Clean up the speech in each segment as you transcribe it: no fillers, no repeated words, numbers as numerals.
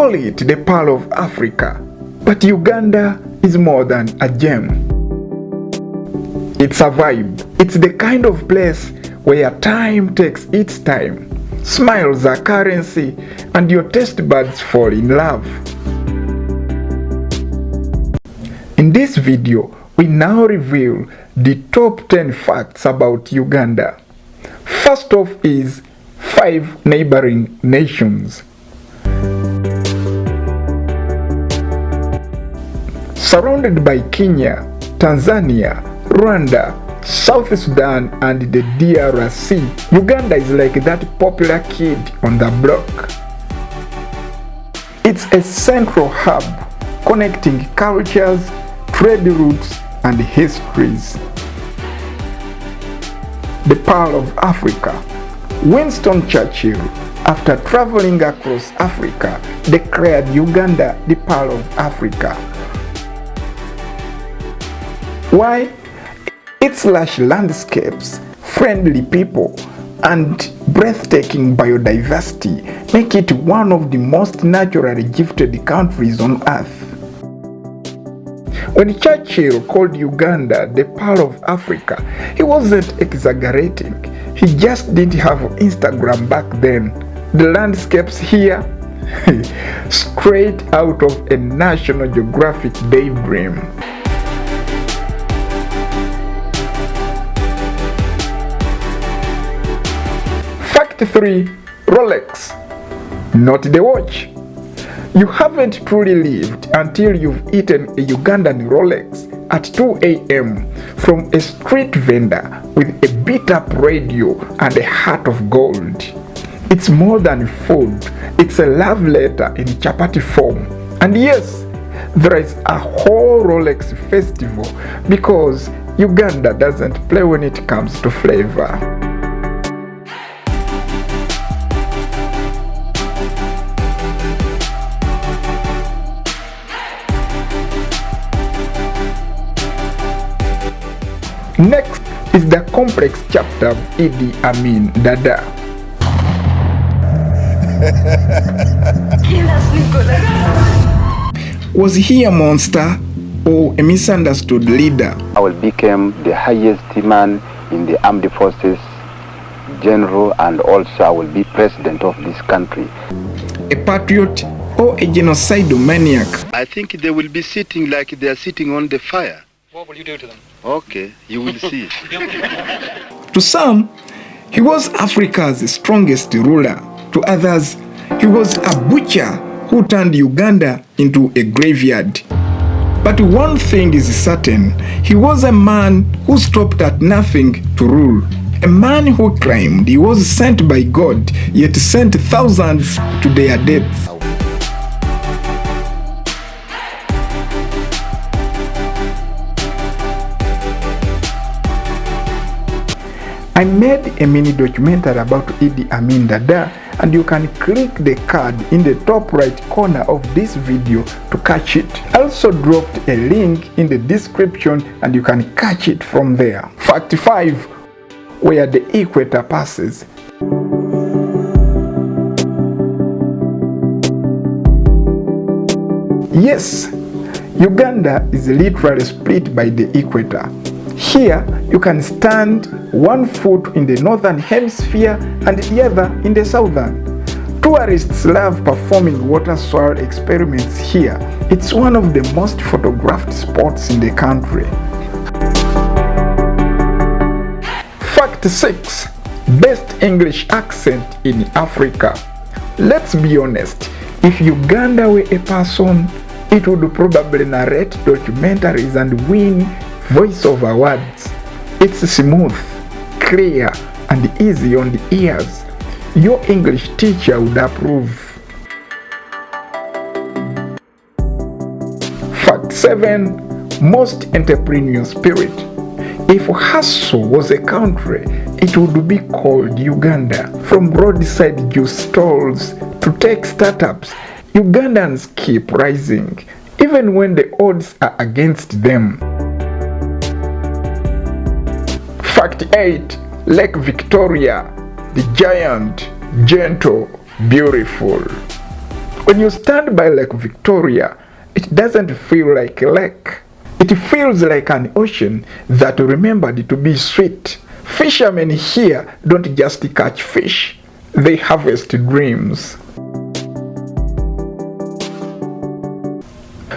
call it the Pearl of Africa, but Uganda is more than a gem. It's a vibe. It's the kind of place where time takes its time, smiles are currency, and your taste buds fall in love. In this video, we now reveal the top 10 facts about Uganda. First off is 5 neighboring nations. Surrounded by Kenya, Tanzania, Rwanda, South Sudan and the DRC, Uganda is like that popular kid on the block. It's a central hub connecting cultures, trade routes and histories. The Pearl of Africa. Winston Churchill, after traveling across Africa, declared Uganda the Pearl of Africa. Why? Its lush landscapes, friendly people, and breathtaking biodiversity make it one of the most naturally gifted countries on earth. When Churchill called Uganda the Pearl of Africa, he wasn't exaggerating. He just didn't have Instagram back then. The landscapes here, straight out of a National Geographic daydream. Fact 3. Rolex. Not the watch. You haven't truly lived until you've eaten a Ugandan Rolex at 2 a.m. from a street vendor with a beat-up radio and a heart of gold. It's more than food, it's a love letter in chapati form. And yes, there is a whole Rolex festival because Uganda doesn't play when it comes to flavor. Next is the complex chapter of Idi Amin Dada. Was he a monster or a misunderstood leader? I will become the highest man in the armed forces, general, and also I will be president of this country. A patriot or a genocidal maniac? I think they will be sitting like they are sitting on the fire. What will you do to them? Okay, you will see. To some, he was Africa's strongest ruler. To others, he was a butcher who turned Uganda into a graveyard. But one thing is certain, he was a man who stopped at nothing to rule. A man who claimed he was sent by God, yet sent thousands to their deaths. I made a mini documentary about Idi Amin Dada, and you can click the card in the top right corner of this video to catch it. I also dropped a link in the description and you can catch it from there. Fact 5. Where the equator passes. Yes, Uganda is literally split by the equator. Here, you can stand one foot in the northern hemisphere and the other in the southern. Tourists love performing water-soil experiments here. It's one of the most photographed spots in the country. Fact 6. Best English accent in Africa. Let's be honest, if Uganda were a person, it would probably narrate documentaries and win voiceover words. It's smooth, clear, and easy on the ears. Your English teacher would approve. Fact 7. Most entrepreneurial spirit. If hustle was a country, it would be called Uganda. From roadside juice stalls to tech startups, Ugandans keep rising, even when the odds are against them. Fact 8. Lake Victoria, the giant, gentle, beautiful. When you stand by Lake Victoria, it doesn't feel like a lake. It feels like an ocean that remembered to be sweet. Fishermen here don't just catch fish, they harvest dreams.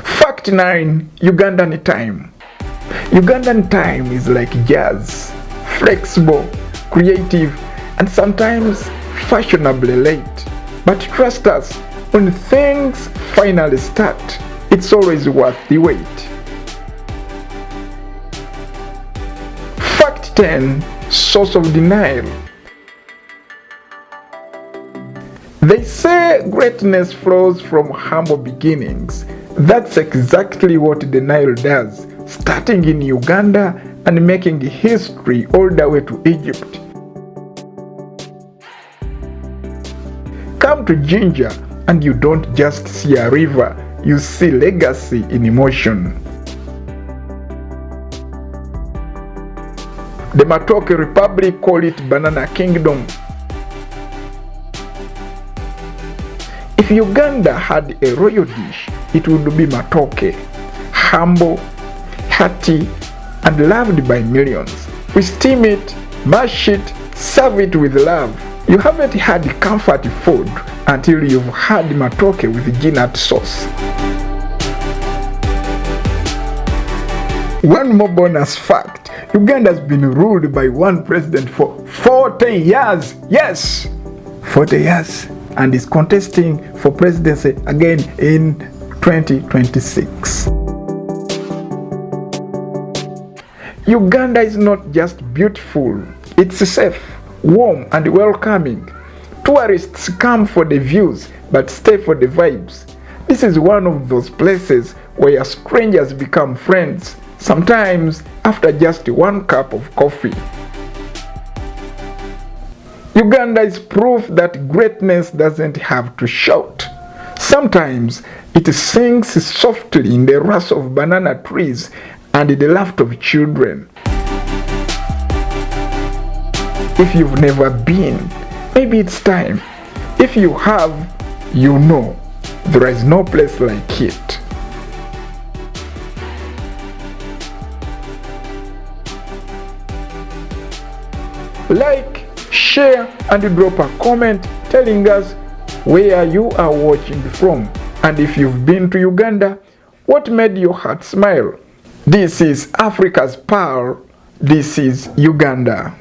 Fact 9. Ugandan time. Ugandan time is like jazz, flexible, creative, and sometimes fashionably late. But trust us, when things finally start, it's always worth the wait. Fact 10. Source of the Nile. They say greatness flows from humble beginnings. That's exactly what the Nile does, starting in Uganda and making history all the way to Egypt. Come to Ginger and you don't just see a river, you see legacy in motion. The Matoke Republic call it Banana Kingdom. If Uganda had a royal dish, it would be matoke, humble, hearty, and loved by millions. We steam it, mash it, serve it with love. You haven't had comfort food until you've had matoke with peanut sauce. One more bonus fact. Uganda has been ruled by one president for 40 years. Yes, 40 years. And is contesting for presidency again in 2026. Uganda is not just beautiful, it's safe, warm, and welcoming. Tourists come for the views but stay for the vibes. This is one of those places where strangers become friends, sometimes after just one cup of coffee. Uganda is proof that greatness doesn't have to shout. Sometimes it sings softly in the rustle of banana trees and the laughter of children. If you've never been, maybe it's time. If you have, you know, there is no place like it. Like, share, and drop a comment telling us where you are watching from, and if you've been to Uganda, what made your heart smile. This is Africa's Pearl. This is Uganda.